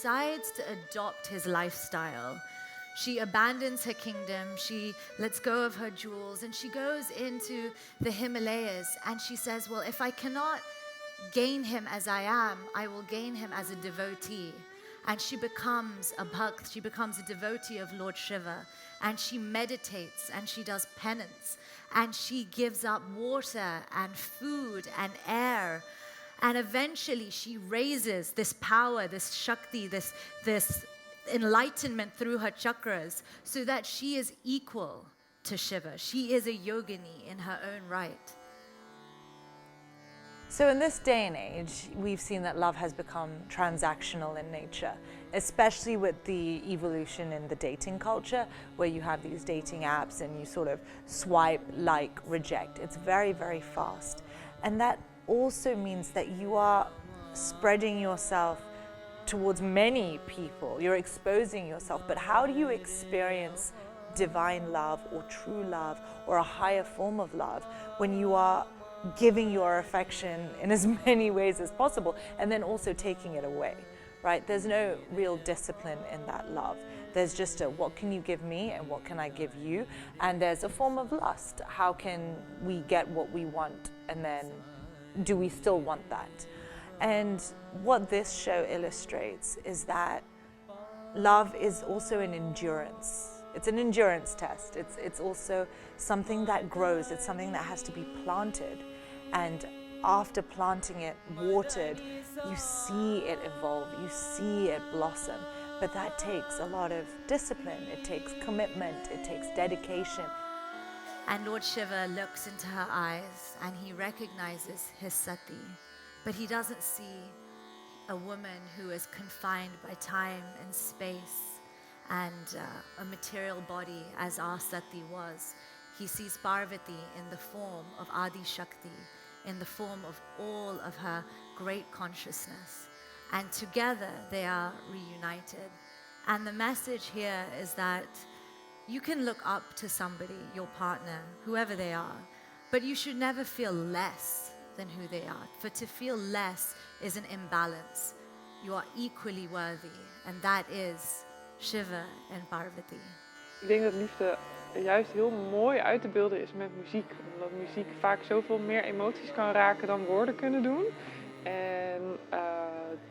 decides to adopt his lifestyle. She abandons her kingdom, she lets go of her jewels, and she goes into the Himalayas, and she says, well, if I cannot gain him as I am, I will gain him as a devotee. And she becomes a bhakt, she becomes a devotee of Lord Shiva, and she meditates, and she does penance, and she gives up water and food and air. And eventually she raises this power, this Shakti, this enlightenment through her chakras, so that she is equal to Shiva. She is a yogini in her own right. So in this day and age, we've seen that love has become transactional in nature, especially with the evolution in the dating culture, where you have these dating apps and you sort of swipe, like, reject. It's very, very fast. And that also means that you are spreading yourself towards many people. You're exposing yourself. But how do you experience divine love or true love or a higher form of love when you are giving your affection in as many ways as possible and then also taking it away, right? There's no real discipline in that love. There's just a what can you give me and what can I give you? And there's a form of lust. How can we get what we want, and then do we still want that? And what this show illustrates is that love is also an endurance. It's an endurance test. It's also something that grows. It's something that has to be planted. And after planting it, watered, you see it evolve, you see it blossom. But that takes a lot of discipline. It takes commitment. It takes dedication. And Lord Shiva looks into her eyes and he recognizes his sati. But he doesn't see a woman who is confined by time and space and a material body as our sati was. He sees Parvati in the form of Adi Shakti, in the form of all of her great consciousness. And together they are reunited. And the message here is that you can look up to somebody, your partner, whoever they are, but you should never feel less than who they are. For to feel less is an imbalance. You are equally worthy, and that is Shiva and Parvati. Ik denk dat liefde juist heel mooi uit te beelden is met muziek. Omdat muziek vaak zoveel meer emoties kan raken dan woorden kunnen doen. En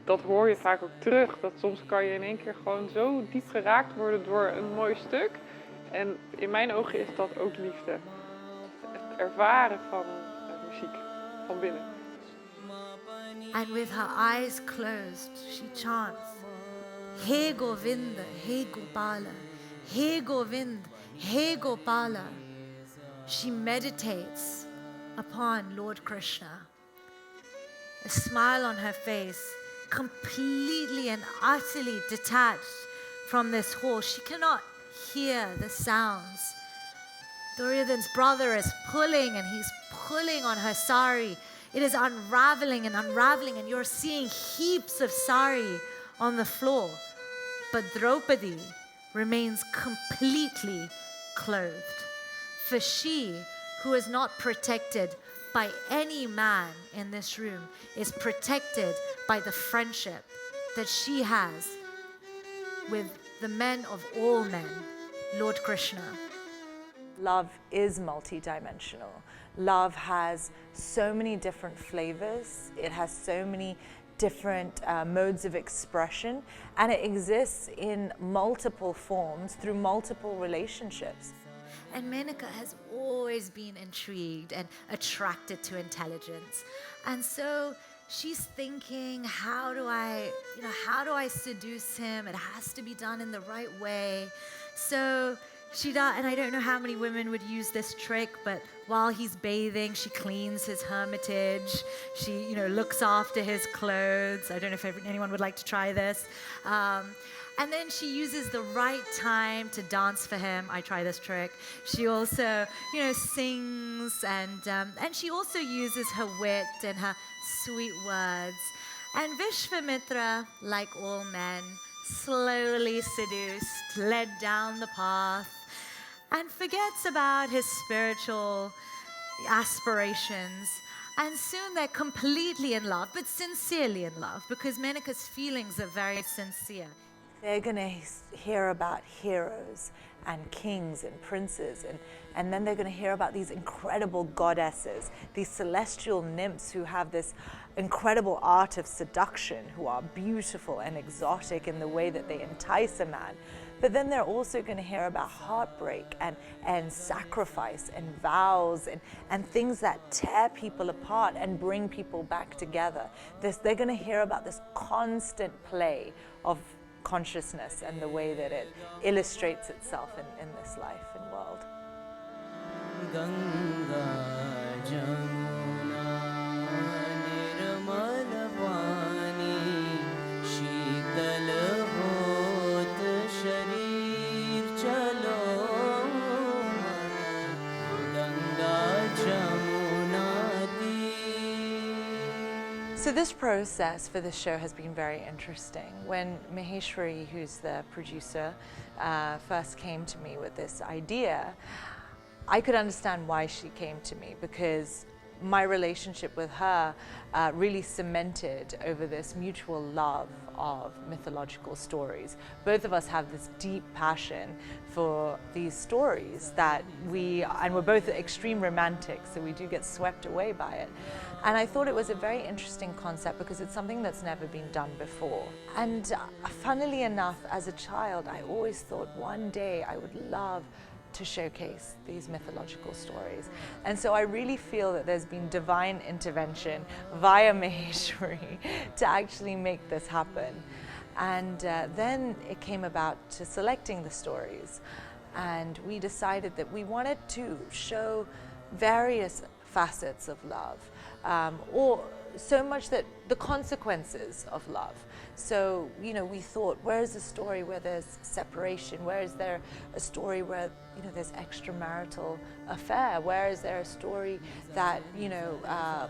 dat hoor je vaak ook terug. Dat soms kan je in één keer gewoon zo diep geraakt worden door een mooi stuk. En in mijn ogen is dat ook liefde. Het ervaren van muziek, van binnen. And with her eyes closed, she chants, He Govinda, He Gopala, He Govind, He Gopala. She meditates upon Lord Krishna. A smile on her face, completely and utterly detached from this hall. She cannot hear the sounds. Duryodhana's brother is pulling and he's pulling on her sari. It is unraveling, and you're seeing heaps of sari on the floor. But Draupadi remains completely clothed. For she, who is not protected by any man in this room, is protected by the friendship that she has with the men of all men, Lord Krishna. Love is multidimensional. Love has so many different flavors. It has so many different modes of expression, and it exists in multiple forms through multiple relationships. And Meneka has always been intrigued and attracted to intelligence. And so she's thinking, how do I seduce him? It has to be done in the right way. So she does, and I don't know how many women would use this trick, but while he's bathing, she cleans his hermitage. She, looks after his clothes. I don't know if anyone would like to try this. And then she uses the right time to dance for him. I try this trick. She also, sings, and she also uses her wit and her sweet words. And Vishwamitra, like all men, slowly seduced, led down the path, and forgets about his spiritual aspirations And soon they're completely in love, but sincerely in love, because Meneka's feelings are very sincere. They're going to hear about heroes and kings and princes, and then they're going to hear about these incredible goddesses, these celestial nymphs who have this incredible art of seduction, who are beautiful and exotic in the way that they entice a man. But then they're also going to hear about heartbreak and sacrifice and vows and things that tear people apart and bring people back together. They're going to hear about this constant play of consciousness and the way that it illustrates itself in this life and world. So this process for this show has been very interesting. When Maheshwari, who's the producer, first came to me with this idea, I could understand why she came to me, because my relationship with her really cemented over this mutual love of mythological stories. Both of us have this deep passion for these stories and we're both extreme romantics, so we do get swept away by it. And I thought it was a very interesting concept because it's something that's never been done before. And funnily enough, as a child, I always thought one day I would love to showcase these mythological stories. And so I really feel that there's been divine intervention via Maheshwari to actually make this happen. And then it came about to selecting the stories. And we decided that we wanted to show various facets of love, or so much that the consequences of love. So, we thought, where is a story where there's separation? Where is there a story where, there's extramarital affair? Where is there a story that,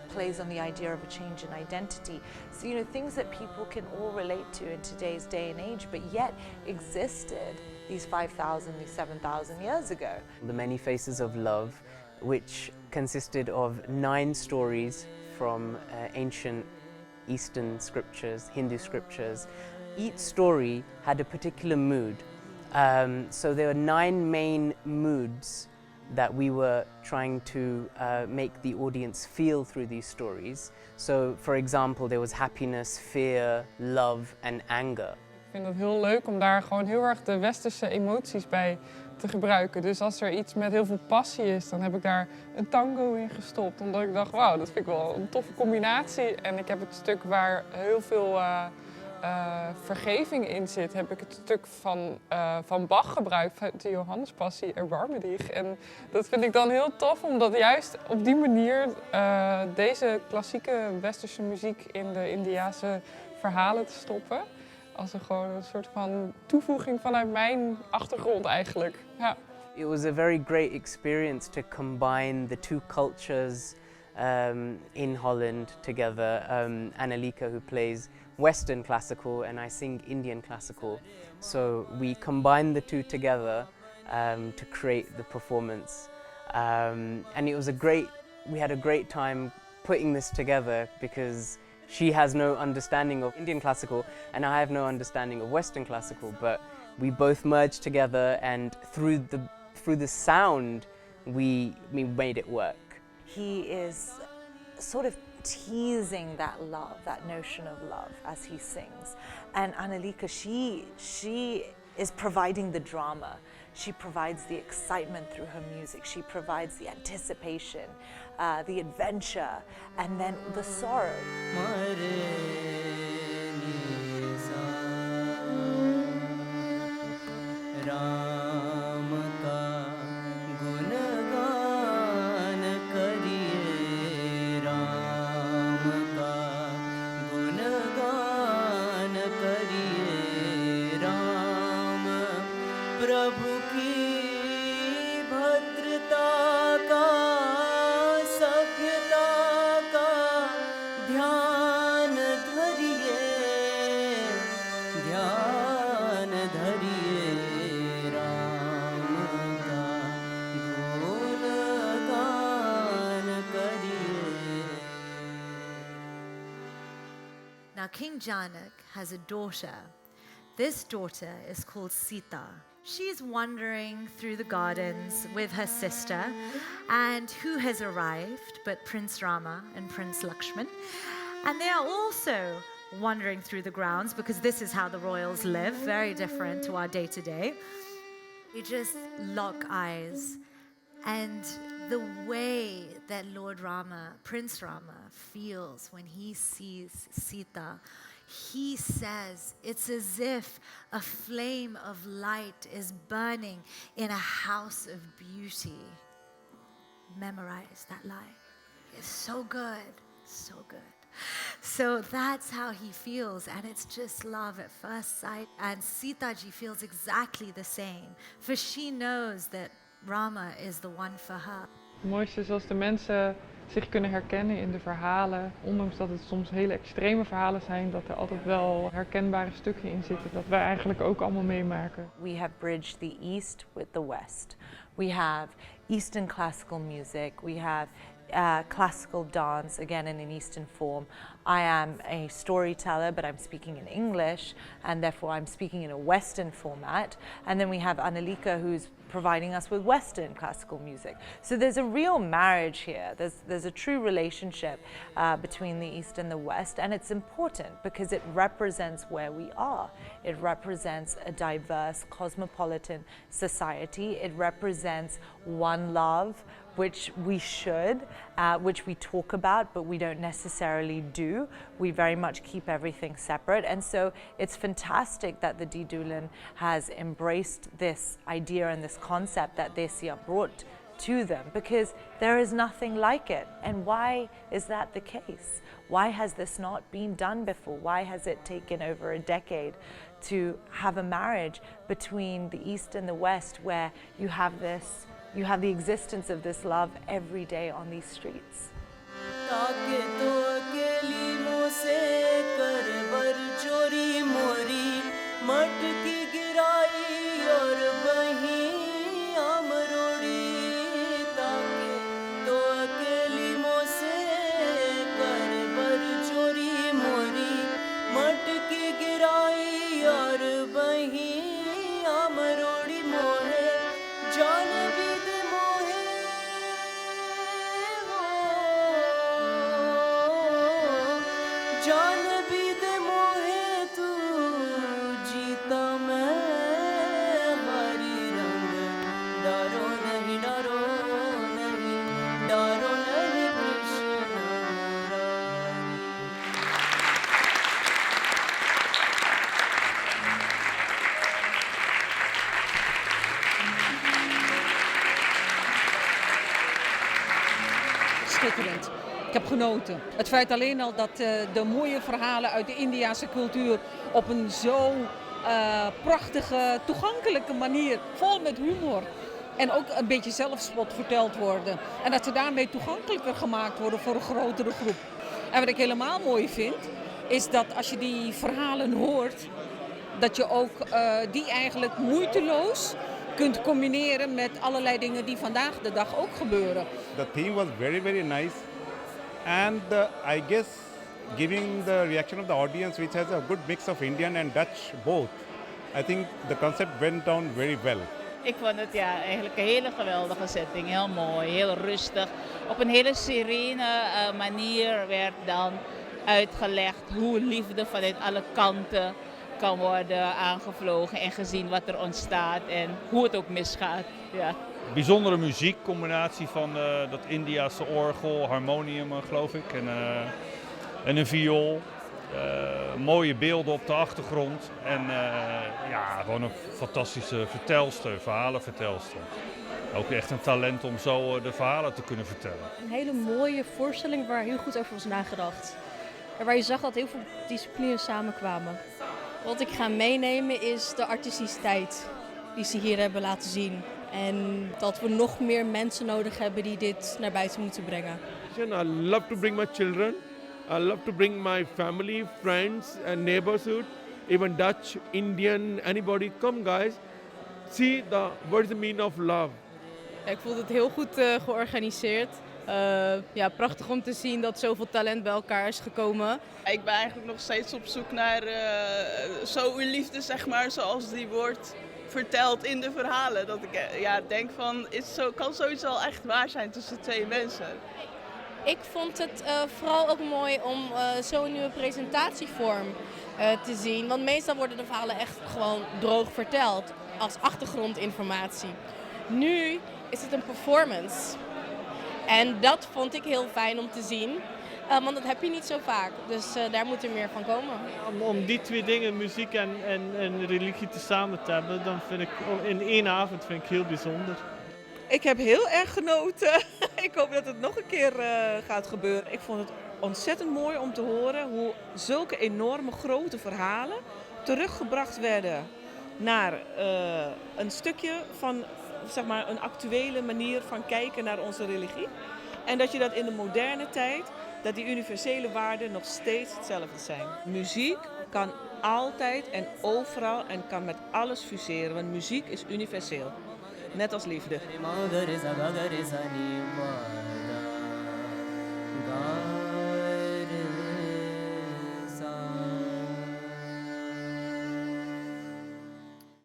plays on the idea of a change in identity? So, things that people can all relate to in today's day and age, but yet existed these 5,000, these 7,000 years ago. The Many Faces of Love, which consisted of 9 stories from ancient Eastern scriptures, Hindu scriptures. Each story had a particular mood. So there were 9 main moods that we were trying to make the audience feel through these stories. So, for example, there was happiness, fear, love and anger. Ik vind het heel leuk om daar gewoon heel erg de westerse emoties bij te gebruiken. Dus als er iets met heel veel passie is, dan heb ik daar een tango in gestopt. Omdat ik dacht, wauw, dat vind ik wel een toffe combinatie. En ik heb het stuk waar heel veel vergeving in zit, heb ik het stuk van Bach gebruikt, uit de Johannespassie, Erbarme dich. En dat vind ik dan heel tof, omdat juist op die manier deze klassieke westerse muziek in de Indiase verhalen te stoppen. Als gewoon een soort van toevoeging vanuit mijn achtergrond eigenlijk. Ja. It was a very great experience to combine the 2 cultures in Holland together. Annelieke, who plays Western classical, and I sing Indian classical. So we combined the 2 together to create the performance. And it was we had a great time putting this together because she has no understanding of Indian classical and I have no understanding of Western classical, but we both merged together, and through the sound we made it work. He is sort of teasing that love, that notion of love as he sings. And Annelieke, she is providing the drama. She provides the excitement through her music. She provides the anticipation, the adventure, and then the sorrow. ध्यान Now, King Janak has a daughter. This daughter is called Sita. She's wandering through the gardens with her sister, and who has arrived but Prince Rama and Prince Lakshman. And they are also wandering through the grounds because this is how the royals live, very different to our day-to-day. We just lock eyes, and the way that Lord Rama, Prince Rama, feels when he sees Sita, he says it's as if a flame of light is burning in a house of beauty. Memorize that line. It's so good, so good. So that's how he feels, and it's just love at first sight. And Sitaji feels exactly the same, for she knows that Rama is the one for her. Het mooiste is als de mensen zich kunnen herkennen in de verhalen. Ondanks dat het soms hele extreme verhalen zijn, dat er altijd wel herkenbare stukken in zitten. Dat wij eigenlijk ook allemaal meemaken. We have bridged the East with the West. We have Eastern classical music. We have classical dance, again in an Eastern form. I am a storyteller, but I'm speaking in English, and therefore I'm speaking in a Western format. And then we have Annelieke, who's providing us with Western classical music. So there's a real marriage here. There's a true relationship between the East and the West, and it's important because it represents where we are. It represents a diverse cosmopolitan society. It represents one love, which we should, which we talk about, but we don't necessarily do. We very much keep everything separate. And so it's fantastic that the Doelen has embraced this idea and this concept that DesiYUP brought to them, because there is nothing like it. And why is that the case? Why has this not been done before? Why has it taken over a decade to have a marriage between the East and the West, where you have the existence of this love every day on these streets? Schitterend. Ik heb genoten. Het feit alleen al dat de mooie verhalen uit de Indiase cultuur op een zo prachtige, toegankelijke manier, vol met humor en ook een beetje zelfspot verteld worden. En dat ze daarmee toegankelijker gemaakt worden voor een grotere groep. En wat ik helemaal mooi vind, is dat als je die verhalen hoort, dat je ook die eigenlijk moeiteloos kunt combineren met allerlei dingen die vandaag de dag ook gebeuren. The theme was very, very nice, and I guess giving the reaction of the audience, which has a good mix of Indian and Dutch both, I think the concept went down very well. Ik vond het eigenlijk een hele geweldige setting, heel mooi, heel rustig. Op een hele serene manier werd dan uitgelegd hoe liefde vanuit alle kanten kan worden aangevlogen en gezien wat er ontstaat en hoe het ook misgaat. Ja. Bijzondere muziek, combinatie van dat Indiase orgel, harmonium geloof ik en een viool. Mooie beelden op de achtergrond en gewoon een fantastische verhalenvertelster. Ook echt een talent om zo de verhalen te kunnen vertellen. Een hele mooie voorstelling waar heel goed over was nagedacht. En waar je zag dat heel veel disciplines samenkwamen. Wat ik ga meenemen is de artisticiteit die ze hier hebben laten zien. En dat we nog meer mensen nodig hebben die dit naar buiten moeten brengen. I love to bring my children. I love to bring my family, friends and neighborhood, even Dutch, Indian, anybody. Come guys, see what is the meaning of love. Ik vond het heel goed georganiseerd. Ja, prachtig om te zien dat zoveel talent bij elkaar is gekomen. Ik ben eigenlijk nog steeds op zoek naar zo'n liefde, zeg maar, zoals die wordt verteld in de verhalen. Dat ik denk van, kan zoiets wel echt waar zijn tussen twee mensen? Ik vond het vooral ook mooi om zo'n nieuwe presentatievorm te zien. Want meestal worden de verhalen echt gewoon droog verteld als achtergrondinformatie. Nu is het een performance. En dat vond ik heel fijn om te zien. Want dat heb je niet zo vaak. Dus daar moet er meer van komen. Om die twee dingen, muziek en religie, te samen te hebben, dan vind ik in één avond heel bijzonder. Ik heb heel erg genoten. Ik hoop dat het nog een keer gaat gebeuren. Ik vond het ontzettend mooi om te horen hoe zulke enorme grote verhalen teruggebracht werden naar een stukje van, zeg maar, een actuele manier van kijken naar onze religie. En dat je dat in de moderne tijd, dat die universele waarden nog steeds hetzelfde zijn. Muziek kan altijd en overal en kan met alles fuseren, want muziek is universeel. Net als liefde.